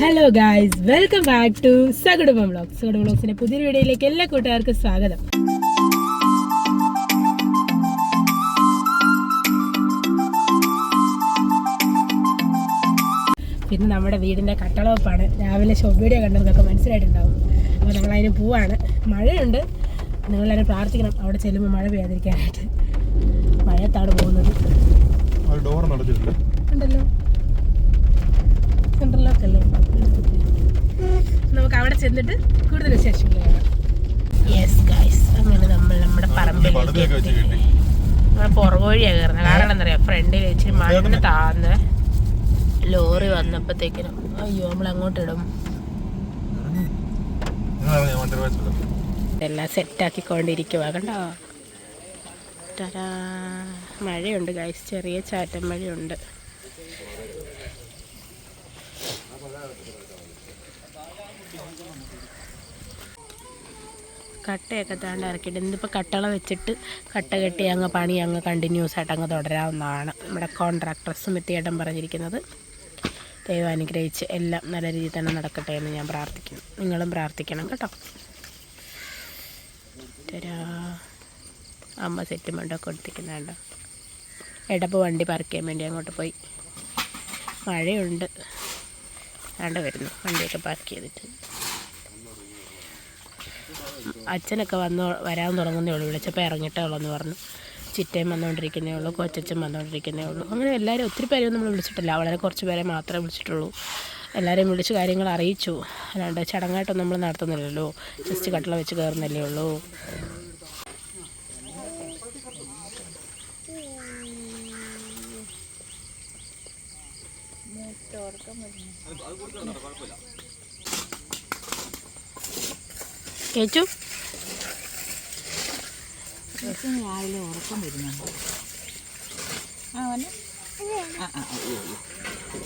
Hello guys, welcome back to Sakudumbam vlogs. Sakudumbam വ്ളോഗ്സിന്റെ പുതിയൊരു വീഡിയോയിലേക്ക് എല്ലാ കൂട്ടുകാർക്കും സ്വാഗതം. പിന്നെ നമ്മുടെ വീടിന്റെ കട്ടളവപ്പാണ്. രാവിലെ ഷോപ്പ് വീഡിയോ കണ്ടതൊക്കെ മനസ്സിലായിട്ടുണ്ടാവും. അപ്പോൾ നമ്മളതിന് പോവാണ്. മഴയുണ്ട്, നിങ്ങളെല്ലാവരും പ്രാർത്ഥിക്കണം അവിടെ ചെല്ലുമ്പോൾ മഴ പെയ്യാതിരിക്കാനായിട്ട്. മഴയത്താണ് പോകുന്നത്. ഉണ്ടല്ലോ, സെൻട്രൽ ലോക്ക് അല്ലേ. നമുക്ക് അവിടെ ചെന്നിട്ട് കൂടുതൽ വിശേഷങ്ങൾ കാണാം. യെസ് ഗൈസ്, അങ്ങനെ നമ്മൾ നമ്മുടെ പറമ്പിലേക്ക് പുറകോഴിയാണ് കയറുന്നത്. കാരണം എന്താ പറയുക, ഫ്രണ്ടിൽ ഇച്ചിരി മണ്ണ് താന്ന് ലോറി വന്നപ്പോഴത്തേക്കിനും അയ്യോ നമ്മൾ അങ്ങോട്ടിടും. എല്ലാം സെറ്റാക്കിക്കൊണ്ടിരിക്കുക. കണ്ടോ, മഴയുണ്ട് ഗൈസ്, ചെറിയ ചാറ്റൻ മഴയുണ്ട്. കട്ടയൊക്കെ താണ്ട് ഇറക്കിയിട്ട് ഇന്നിപ്പോൾ കട്ടള വെച്ചിട്ട് കട്ട കെട്ടി അങ്ങ് പണി അങ്ങ് കണ്ടിന്യൂസ് ആയിട്ട് അങ്ങ് തുടരാവുന്നതാണ് നമ്മുടെ കോൺട്രാക്ടർ സുമിത്തിയേട്ടൻ പറഞ്ഞിരിക്കുന്നത്. ദൈവം അനുഗ്രഹിച്ച് എല്ലാം നല്ല രീതിയിൽ തന്നെ നടക്കട്ടെ എന്ന് ഞാൻ പ്രാർത്ഥിക്കുന്നു. നിങ്ങളും പ്രാർത്ഥിക്കണം കേട്ടോ. അമ്മ സെറ്റുമെൻ്റൊക്കെ കൊടുത്തിരിക്കുന്നുണ്ടോ. എടപ്പ് വണ്ടി പാർക്ക് ചെയ്യാൻ വേണ്ടി അങ്ങോട്ട് പോയി. മഴയുണ്ട്, വേണ്ട വരുന്നു വണ്ടിയൊക്കെ പാർക്ക് ചെയ്തിട്ട്. അച്ഛനൊക്കെ വരാൻ തുടങ്ങുന്നേ ഉള്ളൂ. വിളിച്ചപ്പോൾ ഇറങ്ങിയിട്ടേ ഉള്ളൂ എന്ന് പറഞ്ഞു. ചിറ്റയും വന്നുകൊണ്ടിരിക്കുന്നേ ഉള്ളൂ, കൊച്ചച്ഛൻ വന്നുകൊണ്ടിരിക്കുന്നേ ഉള്ളൂ. അങ്ങനെ എല്ലാവരും ഒത്തിരി പേരെയൊന്നും നമ്മൾ വിളിച്ചിട്ടില്ല. വളരെ കുറച്ച് പേരെ മാത്രമേ വിളിച്ചിട്ടുള്ളൂ. എല്ലാവരെയും വിളിച്ച് കാര്യങ്ങൾ അറിയിച്ചു. അല്ലാണ്ട് ചടങ്ങായിട്ടൊന്നും നമ്മൾ നടത്തുന്നില്ലല്ലോ, ജസ്റ്റ് കട്ടള വെച്ച് കയറുന്നല്ലേ ഉള്ളൂ. കേച്ചു രാവിലെ ഉറക്കം വരുന്നുണ്ട്.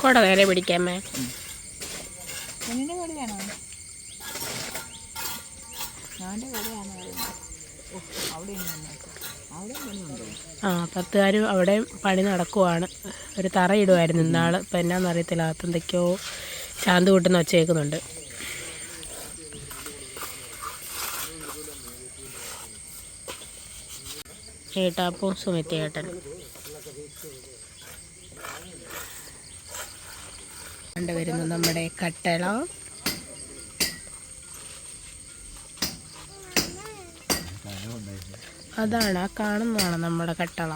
കൊട നേരെ പിടിക്കാമേ. പെണ്ണിൻ്റെ കൂടെയാണോ? ഞാൻ്റെ കൂടെയാണോ? അവിടെ അവിടെ പണിയുണ്ടോ? 10 അവിടെ പണി നടക്കുവാണ്. ഒരു തറയിടുമായിരുന്നു ഇന്നാൾ. ഇപ്പം എന്നാന്നറിയത്തില്ല, അകത്തെന്തൊക്കെയോ ചാന്ത് കൂട്ടുന്ന ഒച്ചയേക്കുന്നുണ്ട്. ഏട്ടാപ്പും സുമിത്തേട്ടൻ കണ്ടുവരുന്നു നമ്മുടെ കട്ടള. അതാണ്, ആ കാണുന്നതാണ് നമ്മുടെ കട്ടള.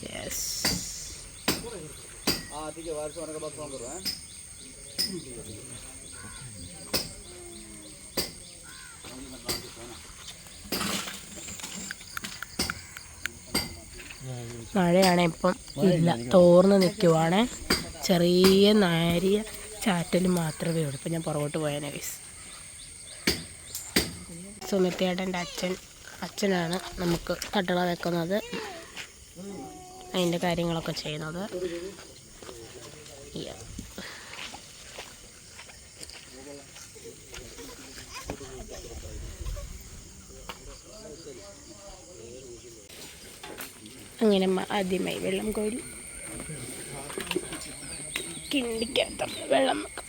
യെസ്, മഴയാണ് ഇപ്പം ഇല്ല, തോർന്ന് നിൽക്കുവാണ്. ചെറിയ നേരിയ ചാറ്റൽ മാത്രമേ ഉള്ളൂ. ഇപ്പം ഞാൻ പുറകോട്ട് പോയാനേ ഗൈസ്. സുമിത്തേട്ടൻ്റെ അച്ഛനാണ് നമുക്ക് കട്ടള വെക്കുന്നത്, അതിൻ്റെ കാര്യങ്ങളൊക്കെ ചെയ്യുന്നത്. അങ്ങനെ ആദ്യമായി വെള്ളം കോരി കിണ്ടിക്കകത്ത് വെള്ളം വെക്കും.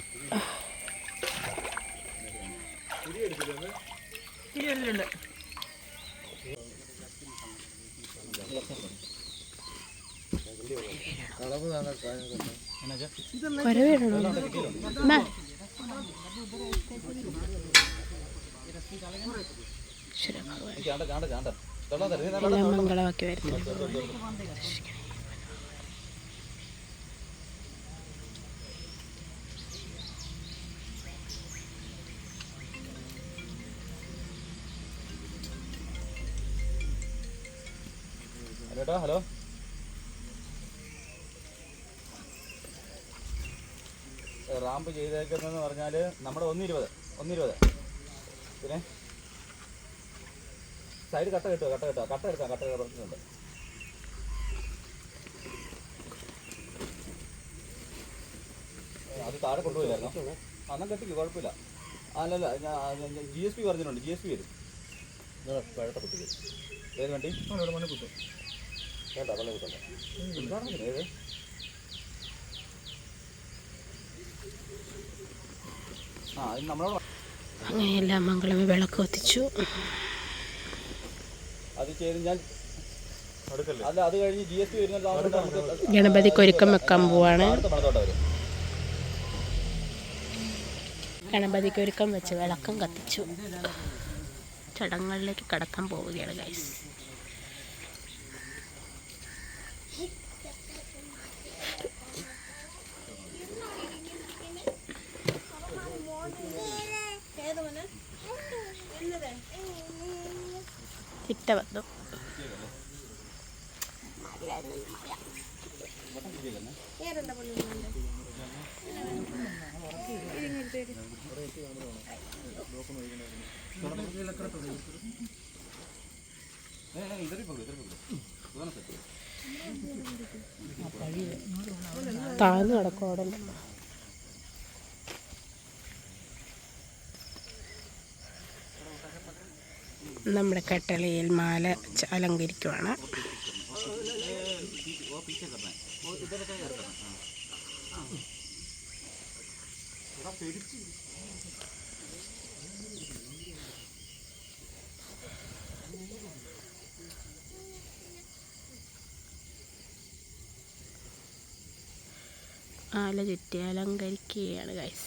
എല്ലാം മംഗളമാക്കി വരുന്നു. ഹലോ, റാമ്പ് ചെയ്തേക്കുന്നതെന്ന് പറഞ്ഞാൽ നമ്മുടെ 120. പിന്നെ സൈഡ് കട്ട എടുക്കാം. കട്ട കിടക്കുന്നുണ്ട്. അത് താഴെ കൊണ്ടുപോയില്ലായിരുന്നോ? അന്നം കെട്ടിക്ക്, കുഴപ്പമില്ല. അല്ലല്ല, ഞാൻ GSP പറഞ്ഞിട്ടുണ്ട്. GSP വരും. പഴട്ട കുട്ടിക്ക് ഏത് വണ്ടി? ഇവിടെ മണ്ണ് കുത്തും. കേട്ടോ വെള്ളം കിട്ടണ്ട ഏത് ആ ഇത് നമ്മളോട് അങ്ങനെ എല്ലാ മംഗളമേ വിളക്ക് കത്തിച്ചു. അത് ചെയ്ത് ഞാൻ അല്ല അത് കഴിഞ്ഞ് GST വരുന്ന ഗണപതിക്ക് ഒരുക്കം വെക്കാൻ പോവാണ്. ഗണപതിക്ക് ഒരുക്കം വെച്ച് വിളക്കം കത്തിച്ചു. ചടങ്ങുകളിലേക്ക് കടക്കാൻ പോവുകയാണ് ഗൈസ്. ചിറ്റ വന്നു. താഴ്ന്നു കിടക്കും അവിടെ. നമ്മുടെ കട്ടളയിൽ മാല അലങ്കരിക്കുവാണ്. ആല ചുറ്റി അലങ്കരിക്കുകയാണ് ഗൈസ്.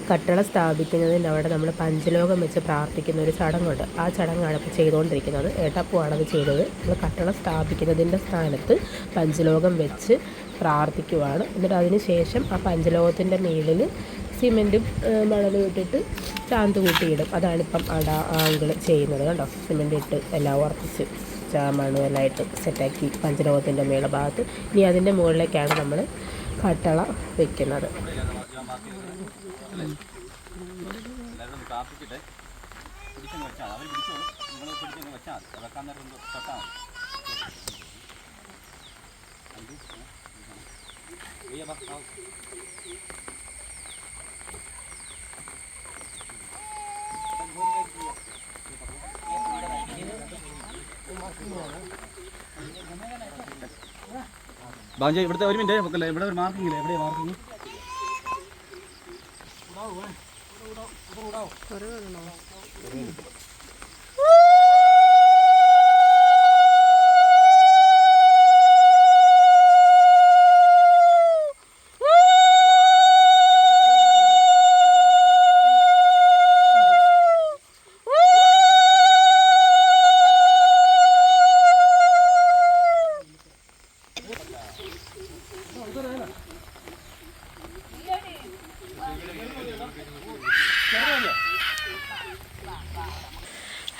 കട്ടള സ്ഥാപിക്കുന്നതിൻ്റെ അവിടെ നമ്മൾ പഞ്ചലോകം വെച്ച് പ്രാർത്ഥിക്കുന്ന ഒരു ചടങ്ങുണ്ട്. ആ ചടങ്ങാണ് ഇപ്പോൾ ചെയ്തുകൊണ്ടിരിക്കുന്നത്. ഏട്ടപ്പുവാണത് ചെയ്തത്. നമ്മൾ കട്ടള സ്ഥാപിക്കുന്നതിൻ്റെ സ്ഥാനത്ത് പഞ്ചലോകം വെച്ച് പ്രാർത്ഥിക്കുവാണ്. എന്നിട്ട് അതിന് ശേഷം ആ പഞ്ചലോകത്തിൻ്റെ മുകളിൽ സിമെൻറ്റും മണലും ഇട്ടിട്ട് ചാന്ത് കൂട്ടിയിടും. അതാണിപ്പം ആങ്കിൾ ചെയ്യുന്നത് കണ്ടോ. സിമെൻറ്റ് ഇട്ട് എല്ലാം ഉറപ്പിച്ച് മണ്ണും എല്ലാം ഇട്ട് സെറ്റാക്കി പഞ്ചലോകത്തിൻ്റെ മേള ഭാഗത്ത്. ഇനി അതിൻ്റെ മുകളിലേക്കാണ് നമ്മൾ കട്ടള വയ്ക്കുന്നത്. എല്ലാവരും പ്രാർത്ഥിച്ചിട്ട് പിടിച്ചങ്ങ് വെച്ചാൽ അവർ പിടിച്ചോളും. നിങ്ങൾ പിടിച്ചങ്ങ് വെച്ചാൽ മതി. വെക്കാൻ നേരം തൊട്ടാൽ ബാജ ഇവിടുത്തെ ഒരു മിനിറ്റ് നോക്കല്ലേ. ഇവിടെ ഒരു മാർക്കിംഗ് ഇല്ലേ? എവിടെയാണ് മാർക്കിങ്?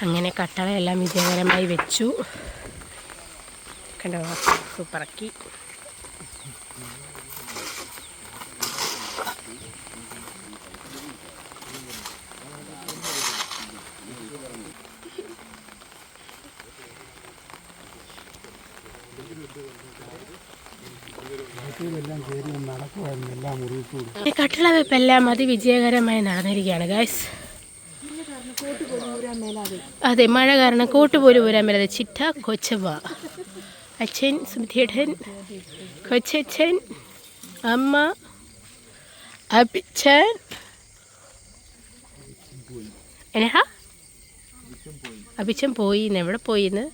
അങ്ങനെ കട്ടളയെല്ലാം വിജയകരമായി വെച്ചു. കണ്ടോ, സൂപ്പറാക്കി. കട്ടള വെപ്പെല്ലാം അതിവിജയകരമായി നടന്നിരിക്കുകയാണ് ഗൈസ്. അതെ, മഴ കാരണം കോട്ട് പോലും ഊരാൻ മേലാതെ. ചിറ്റ, കൊച്ചമ്മ, അച്ഛൻ, സുമിതേട്ടൻ, കൊച്ചച്ഛൻ, അമ്മ, അപ്പിച്ചൻ, എന്നാ അപ്പിച്ചൻ പോയിന്ന്. എവിടെ പോയിന്ന്?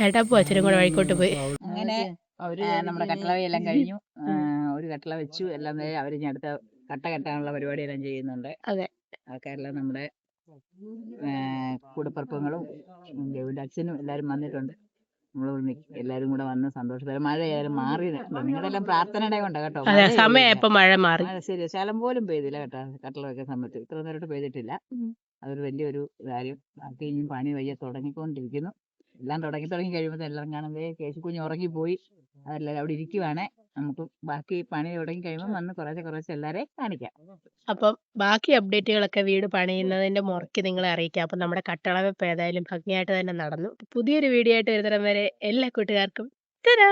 ഏട്ടാപ്പൂ അച്ഛനും കൂടെ വഴിക്കോട്ട് പോയി. അങ്ങനെ നമ്മുടെ കട്ടളവയെല്ലാം കഴിഞ്ഞു. ഒരു കട്ടള വെച്ചു. എല്ലാം അവർ ഇനി അടുത്ത കട്ട കെട്ടാനുള്ള പരിപാടിയെല്ലാം ചെയ്യുന്നുണ്ട്. അതെ, ആൾക്കാരെല്ലാം നമ്മുടെ കൂടപ്പറപ്പുകളും ഗൗരിയുടെ അച്ഛനും എല്ലാവരും വന്നിട്ടുണ്ട്. നമ്മൾ എല്ലാവരും കൂടെ വന്ന് സന്തോഷത്തോടെ മഴയായാലും മാറി. നിങ്ങളുടെ എല്ലാം പ്രാർത്ഥനയുടെ കൊണ്ട് കേട്ടോ. അതെ, സമയമായപ്പോൾ മഴ മാറി. ശരി, ശലം പോലും പെയ്തില്ല കേട്ടോ. കട്ടള വെക്കാൻ സമയത്ത് ഇത്ര നേരമായിട്ട് പെയ്തിട്ടില്ല. അതൊരു വലിയൊരു കാര്യം. ബാക്കി ഇനിയും പണി വയ്യ തുടങ്ങിക്കൊണ്ടിരിക്കുന്നു. എല്ലാം തുടങ്ങി കഴിയുമ്പോൾ എല്ലാം കാണുമ്പോൾ കേശുക്കുഞ്ഞ് ഉറങ്ങിപ്പോയി. അതെല്ലാം അവിടെ ഇരിക്കുവാണ്. നമുക്ക് ബാക്കി പണി തുടങ്ങി കഴിയുമ്പോൾ വന്ന് കുറേശ്ശെ എല്ലാവരെയും കാണിക്കാം. അപ്പം ബാക്കി അപ്ഡേറ്റുകളൊക്കെ വീട് പണിയുന്നതിൻ്റെ മുറയ്ക്ക് നിങ്ങളെ അറിയിക്കാം. അപ്പം നമ്മുടെ കട്ടളവെപ്പ് ഏതായാലും ഭംഗിയായിട്ട് തന്നെ നടന്നു. പുതിയൊരു വീഡിയോ ആയിട്ട് വരുന്നിടം വരെ എല്ലാ കൂട്ടുകാർക്കും തരാ.